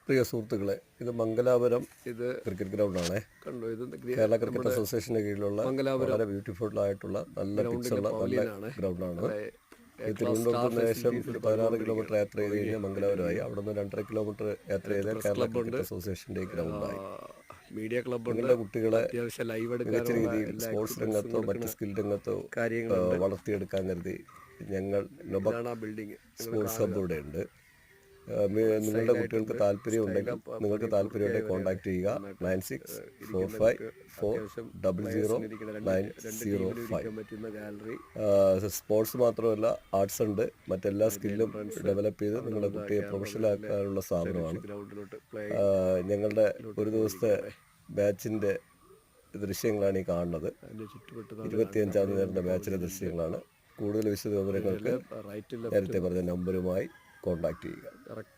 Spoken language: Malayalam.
പ്രിയ സുഹൃത്തുക്കളെ, ഇത് മംഗലാപുരം ക്രിക്കറ്റ് ഗ്രൗണ്ടാണ്. കേരള ക്രിക്കറ്റ് അസോസിയേഷൻ്റെ കീഴിലുള്ള വളരെ ബ്യൂട്ടിഫുൾ ആയിട്ടുള്ള നല്ല പിച്ചുള്ള നല്ല ഗ്രൗണ്ടാണ്. ഈ തിരുവനന്തപുരത്ത് ഏകദേശം ഒരു 16 കിലോമീറ്റർ യാത്ര ചെയ്ത് കഴിഞ്ഞാൽ മംഗലാപുരമായി. അവിടെ നിന്ന് 2.5 കിലോമീറ്റർ യാത്ര ചെയ്താൽ കേരള ക്രിക്കറ്റ് അസോസിയേഷൻ്റെ ഗ്രൗണ്ടായി. മീഡിയ ക്ലബ്ബ് നിങ്ങളുടെ കുട്ടികളെ മികച്ച രീതിയിൽ സ്പോർട്സ് രംഗത്തോ മറ്റ് സ്കിൽ രംഗത്തോ വളർത്തിയെടുക്കാൻ കരുതി ഞങ്ങൾ സ്പോർട്സ് ഹബ്ബ് ഇവിടെ ഉണ്ട്. നിങ്ങളുടെ കുട്ടികൾക്ക് താല്പര്യമുണ്ടെങ്കിൽ നിങ്ങൾക്ക് താല്പര്യമുണ്ടെങ്കിൽ കോൺടാക്ട് ചെയ്യുക 9645400905. സ്പോർട്സ് മാത്രമല്ല, ആർട്സ് ഉണ്ട്, മറ്റെല്ലാ സ്കില്ലും ഡെവലപ്പ് ചെയ്ത് നിങ്ങളുടെ കുട്ടിയെ പ്രൊഫഷണൽ ആക്കാനുള്ള സ്ഥാപനമാണ്. ഞങ്ങളുടെ ഒരു ദിവസത്തെ ബാച്ചിൻ്റെ ദൃശ്യങ്ങളാണ് ഈ കാണുന്നത്. 25-ാം തീയതി നടന്ന ബാച്ചിലെ ദൃശ്യങ്ങളാണ്. കൂടുതൽ വിശദവിവരങ്ങൾക്ക് നേരത്തെ പറഞ്ഞ നമ്പറുമായി കോൺടാക്ട് ചെയ്യുക.